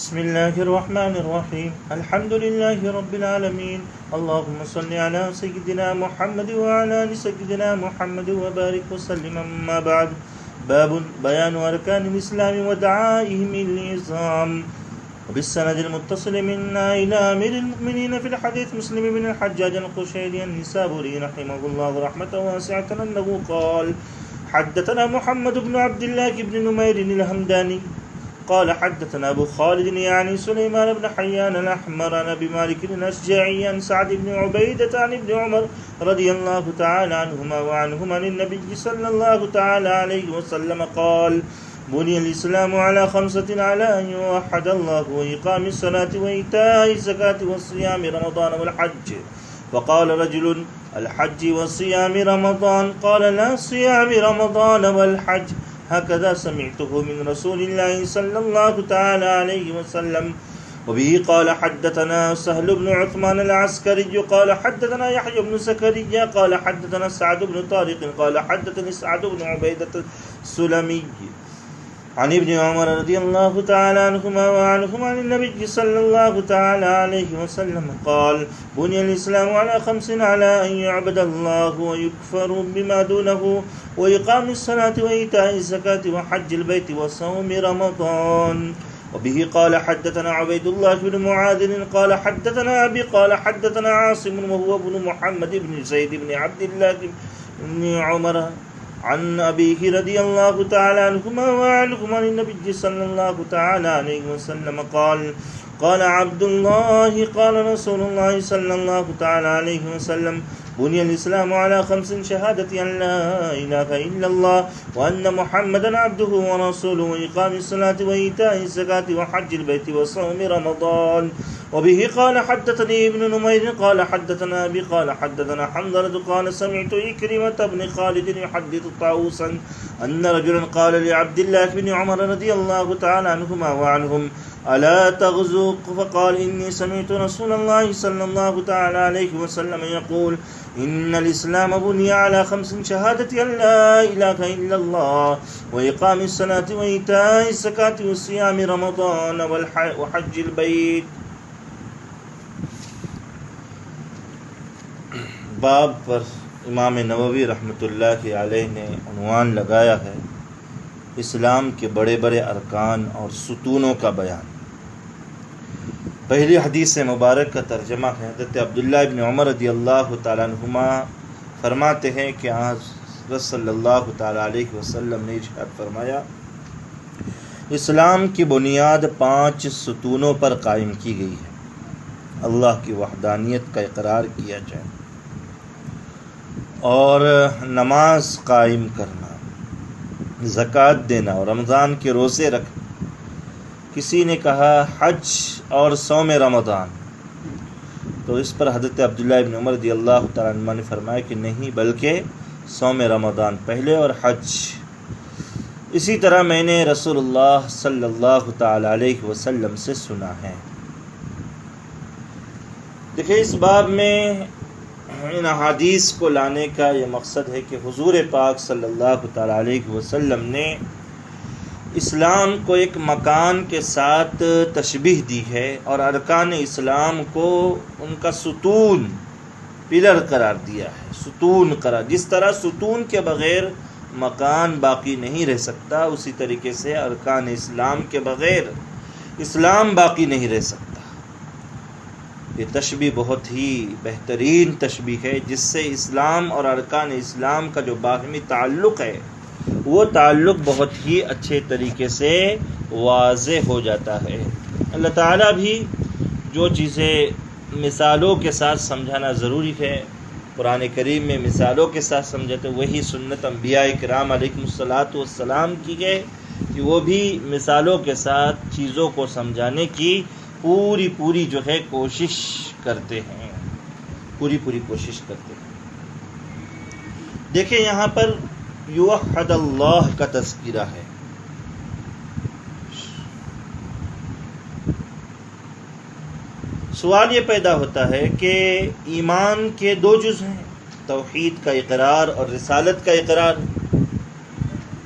بسم الله الرحمن الرحيم الحمد لله رب العالمين اللهم صل على سيدنا محمد وعلى آل سيدنا محمد وبارك وسلم. أما بعد، باب بيان أركان الإسلام ودعائهم النظام. وبالسند المتصل منا إلى أمير المؤمنين في الحديث مسلم بن الحجاج القشيري النسابوري رحمه الله رحمة واسعة أنه قال: حدثنا محمد بن عبد الله بن نمير الهمداني قال حدثنا أبو خالد يعني سليمان بن حيان الأحمر عن أبي مالك الأشجعي عن سعد بن عبيدة عن ابن عمر رضي الله تعالى عنهما وعنهما عن النبي صلى الله تعالى عليه وسلم قال: بني الإسلام على خمسة: على أن يوحد الله وإقام الصلاة وإيتاء الزكاة وصيام رمضان والحج. فقال رجل: الحج وصيام رمضان؟ قال: لا، صيام رمضان والحج. هكذا سمعته من رسول الله صلى الله تعالى عليه وسلم. وبه قال حدثنا سهل بن عثمان العسكري قال حدثنا يحيى بن زكريا قال حدثنا سعد بن طارق قال حدثني سعد بن عبيدة السلمي عن ابن عمر رضي الله تعالى عنهما وعنهما عن النبي صلى الله تعالى عليه وسلم قال: بني الإسلام على خمس: على أن يعبد الله ويكفر بما دونه وإقام الصلاة وإيتاء الزكاة وحج البيت وصوم رمضان. وبه قال حدثنا عبيد الله بن معاذ قال حدثنا أبي قال حدثنا عاصم وهو ابن محمد بن زيد بن عبد الله بن عمر عن أبيه رضي الله تعالى عنهما وعنهما عن النبي صلى الله تعالى عليه وسلم قال: قال عبد الله قال رسول الله صلى الله تعالى عليه وسلم: بني الإسلام على خمس: شهادة أن لا إله إلا الله وأن محمدا عبده ورسوله وإقام الصلاة وإيتاء الزكاة وحج البيت وصوم رمضان. وبه قال حدثني ابن نمير قال حدثنا أبي قال حدثنا حنظلة قال سمعت إكرمة بن خالد يحدث طاووسا أن رجلا قال لعبد الله بن عمر رضي الله تعالى عنهما وعنهم: ألا تغزو؟ فقال: إني سمعت رسول الله صلى الله تعالى عليه وسلم يقول: إن الإسلام بني على خمس: شهادة أن لا إله إلا الله وإقام الصلاة وإيتاء الزكاة وصيام رمضان وحج البيت. باب پر امام نووی رحمۃ اللہ علیہ نے عنوان لگایا ہے: اسلام کے بڑے بڑے ارکان اور ستونوں کا بیان. پہلی حدیث مبارک کا ترجمہ ہے. حضرت عبداللہ بن عمر رضی اللہ تعالیٰ عنہما فرماتے ہیں کہ حضرت صلی اللہ تعالیٰ علیہ وسلم نے ارشاد فرمایا: اسلام کی بنیاد 5 ستونوں پر قائم کی گئی ہے. اللہ کی وحدانیت کا اقرار کیا جائے اور نماز قائم کرنا، زکوٰۃ دینا اور رمضان کے روزے رکھنا. کسی نے کہا حج اور صوم رمضان، تو اس پر حضرت عبداللہ ابن عمر رضی اللہ تعالیٰ عنہ نے فرمایا کہ نہیں، بلکہ صوم رمضان پہلے اور حج. اسی طرح میں نے رسول اللہ صلی اللہ تعالیٰ علیہ وسلم سے سنا ہے. دیکھیں، اس باب میں ان احادیث کو لانے کا یہ مقصد ہے کہ حضور پاک صلی اللہ تعالیٰ علیہ وسلم نے اسلام کو ایک مکان کے ساتھ تشبیہ دی ہے اور ارکان اسلام کو ان کا ستون، پلر قرار دیا ہے. ستون قرار، جس طرح ستون کے بغیر مکان باقی نہیں رہ سکتا، اسی طریقے سے ارکان اسلام کے بغیر اسلام باقی نہیں رہ سکتا. یہ تشبیہ بہت ہی بہترین تشبیہ ہے، جس سے اسلام اور ارکان اسلام کا جو باہمی تعلق ہے وہ تعلق بہت ہی اچھے طریقے سے واضح ہو جاتا ہے. اللہ تعالیٰ بھی جو چیزیں مثالوں کے ساتھ سمجھانا ضروری ہے، قرآن کریم میں مثالوں کے ساتھ سمجھاتے، وہی سنت انبیاء کرام علیہم الصلاۃ والسلام کی ہے کہ وہ بھی مثالوں کے ساتھ چیزوں کو سمجھانے کی پوری جو ہے کوشش کرتے ہیں، پوری کوشش کرتے ہیں. دیکھیں، یہاں پر یوحد اللہ کا تذکرہ ہے. سوال یہ پیدا ہوتا ہے کہ ایمان کے 2 جز ہیں، توحید کا اقرار اور رسالت کا اقرار.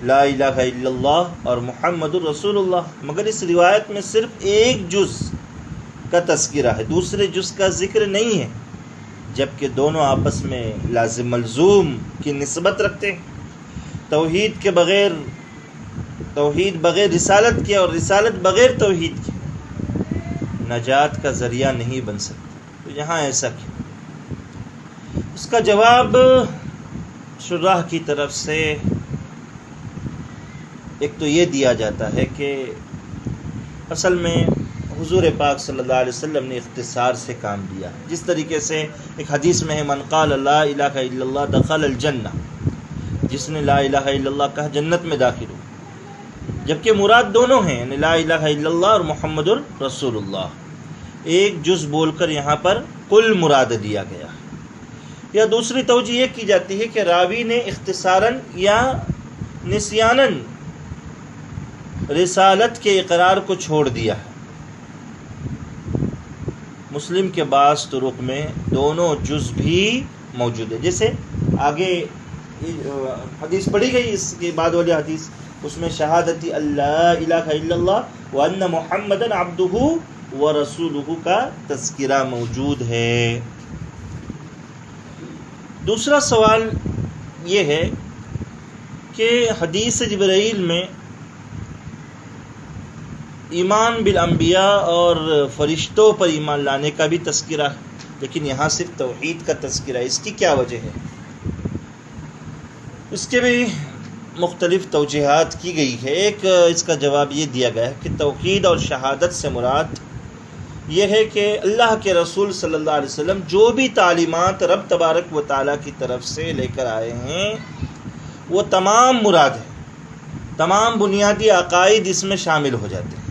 لا الہ الا اللہ اور محمد الرسول اللہ، مگر اس روایت میں صرف ایک جز کا تذکرہ ہے، دوسرے جز کا ذکر نہیں ہے، جبکہ دونوں آپس میں لازم ملزوم کی نسبت رکھتے ہیں۔ توحید بغیر رسالت کے اور رسالت بغیر توحید کے نجات کا ذریعہ نہیں بن سکتی، تو یہاں ایسا کیوں؟ اس کا جواب شراح کی طرف سے ایک تو یہ دیا جاتا ہے کہ اصل میں حضور پاک صلی اللہ علیہ وسلم نے اختصار سے کام لیا، جس طریقے سے ایک حدیث میں ہے من قال لا الہ الا اللہ دخل الجنہ، جس نے لا الہ الا اللہ کہا جنت میں داخل ہو، جبکہ مراد دونوں ہیں، یعنی لا الہ الا اللہ اور محمد الرسول اللہ، ایک جز بول کر یہاں پر کل مراد دیا گیا۔ یا دوسری توجہ یہ کی جاتی ہے کہ راوی نے اختصاراً یا نسیاناً رسالت کے اقرار کو چھوڑ دیا ہے۔ مسلم کے بعض طرق میں دونوں جز بھی موجود ہے، جیسے آگے حدیث پڑھی گئی اس کے بعد والی حدیث، اس میں شہادتی اللہ الہ الا اللہ وان محمدن عبدہ ورسولہ کا تذکرہ موجود ہے۔ دوسرا سوال یہ ہے کہ حدیث جبرائیل میں ایمان بالانبیاء اور فرشتوں پر ایمان لانے کا بھی تذکرہ ہے، لیکن یہاں صرف توحید کا تذکرہ ہے، اس کی کیا وجہ ہے؟ اس کے بھی مختلف توجیہات کی گئی ہے۔ ایک اس کا جواب یہ دیا گیا ہے کہ توحید اور شہادت سے مراد یہ ہے کہ اللہ کے رسول صلی اللہ علیہ وسلم جو بھی تعلیمات رب تبارک و تعالیٰ کی طرف سے لے کر آئے ہیں وہ تمام مراد ہے، تمام بنیادی عقائد اس میں شامل ہو جاتے ہیں،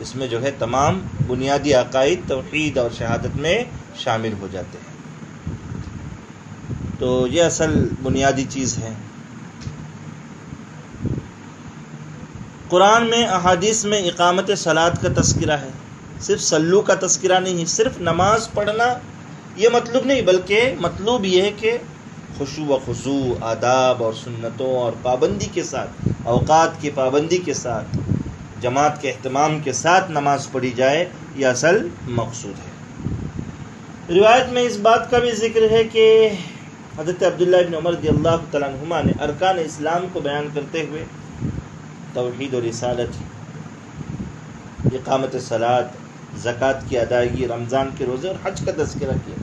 اس میں جو ہے تمام بنیادی عقائد توحید اور شہادت میں شامل ہو جاتے ہیں۔ تو یہ اصل بنیادی چیز ہے۔ قرآن میں احادیث میں اقامت صلاۃ کا تذکرہ ہے، صرف صلو کا تذکرہ نہیں ہے، صرف نماز پڑھنا یہ مطلوب نہیں، بلکہ مطلوب یہ ہے کہ خشوع و خضوع، آداب اور سنتوں اور پابندی کے ساتھ، اوقات کی پابندی کے ساتھ، جماعت کے اہتمام کے ساتھ نماز پڑھی جائے، یہ اصل مقصود ہے۔ روایت میں اس بات کا بھی ذکر ہے کہ حضرت عبداللہ بن عمر رضی اللہ تعالیٰ عنہما نے ارکان اسلام کو بیان کرتے ہوئے توحید و رسالت، اقامت صلاۃ، زکوٰۃ کی ادائیگی، رمضان کے روزے اور حج کا تذکرہ کیا،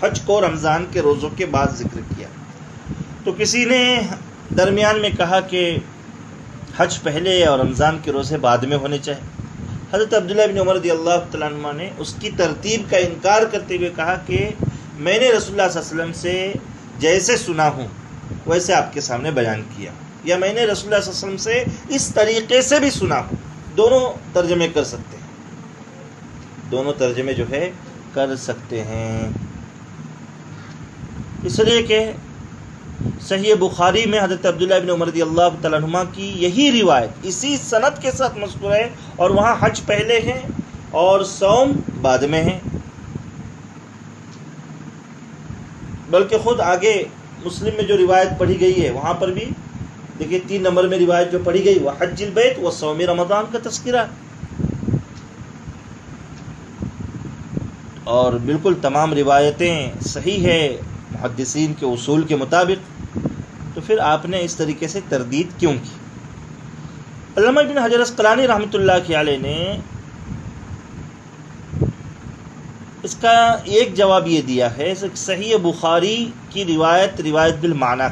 حج کو رمضان کے روزوں کے بعد ذکر کیا۔ تو کسی نے درمیان میں کہا کہ حج پہلے اور رمضان کے روزے بعد میں ہونے چاہیے۔ حضرت عبداللہ بن عمر رضی اللہ تعالیٰ عنہ نے اس کی ترتیب کا انکار کرتے ہوئے کہا کہ میں نے رسول اللہ صلی اللہ علیہ وسلم سے جیسے سنا ہوں ویسے آپ کے سامنے بیان کیا، یا میں نے رسول اللہ صلی اللہ علیہ وسلم سے اس طریقے سے بھی سنا ہوں۔ دونوں ترجمے کر سکتے ہیں، دونوں ترجمے جو ہے کر سکتے ہیں، اس لیے کہ صحیح بخاری میں حضرت عبداللہ بن عمر رضی اللہ تعالیٰ عنہ کی یہی روایت اسی سند کے ساتھ مذکور ہے، اور وہاں حج پہلے ہیں اور صوم بعد میں ہیں، بلکہ خود آگے مسلم میں جو روایت پڑھی گئی ہے وہاں پر بھی دیکھیے 3 نمبر میں روایت جو پڑھی گئی وہ حج البیت و صوم رمضان کا تذکرہ، اور بالکل تمام روایتیں صحیح ہے محدثین کے اصول کے مطابق، تو پھر آپ نے اس طریقے سے تردید کیوں کی؟ علامہ ابن حجر عسقلانی رحمۃ اللہ علیہ نے اس کا ایک جواب یہ دیا ہے، صحیح بخاری کی روایت بالمعنی،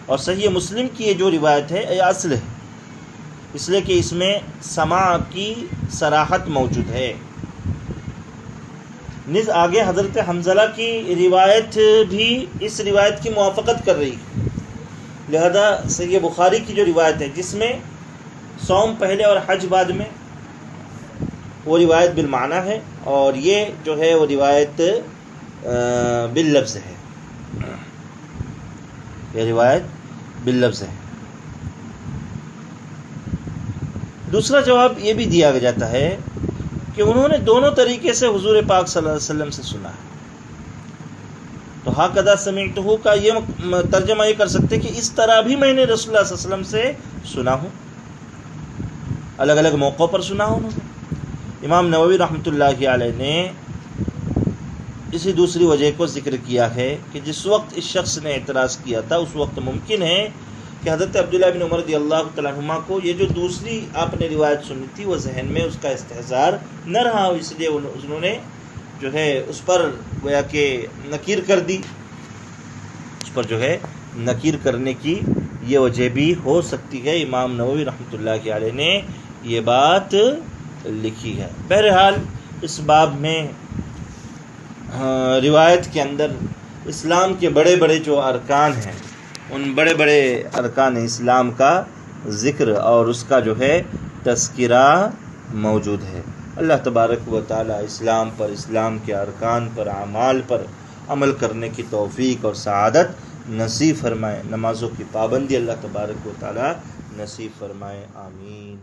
اور صحیح مسلم کی یہ جو روایت ہے یہ اصل ہے، اس لیے کہ اس میں سماع کی صراحت موجود ہے۔ نیز آگے حضرت حنظلہ کی روایت بھی اس روایت کی موافقت کر رہی ہے، لہذا صحیح بخاری کی جو روایت ہے جس میں صوم پہلے اور حج بعد میں، وہ روایت بالمعنی ہے، اور یہ جو ہے وہ روایت باللفظ ہے، یہ روایت باللفظ ہے۔ دوسرا جواب یہ بھی دیا جاتا ہے کہ انہوں نے دونوں طریقے سے حضور پاک صلی اللہ علیہ وسلم سے سنا ہے، تو ہاکذا سمعتہ کا یہ ترجمہ یہ کر سکتے کہ اس طرح بھی میں نے رسول اللہ صلی اللہ علیہ وسلم سے سنا ہوں، الگ الگ موقعوں پر سنا ہوں۔ امام نووی رحمۃ اللہ علیہ نے اسی دوسری وجہ کو ذکر کیا ہے کہ جس وقت اس شخص نے اعتراض کیا تھا اس وقت ممکن ہے کہ حضرت عبداللہ بن عمر رضی اللہ تعالیٰ عنہما کو یہ جو دوسری آپ نے روایت سنی تھی وہ ذہن میں اس کا استحضار نہ رہا ہو، اس لیے انہوں نے جو ہے اس پر گویا کہ نکیر کر دی، اس پر جو ہے نکیر کرنے کی یہ وجہ بھی ہو سکتی ہے۔ امام نووی رحمۃ اللہ علیہ نے یہ بات لکھی ہے۔ بہرحال اس باب میں روایت کے اندر اسلام کے بڑے بڑے جو ارکان ہیں ان بڑے بڑے ارکان اسلام کا ذکر اور اس کا جو ہے تذکرہ موجود ہے۔ اللہ تبارک و تعالی اسلام پر، اسلام کے ارکان پر، اعمال پر عمل کرنے کی توفیق اور سعادت نصیب فرمائے۔ نمازوں کی پابندی اللہ تبارک و تعالی نصیب فرمائے، آمین۔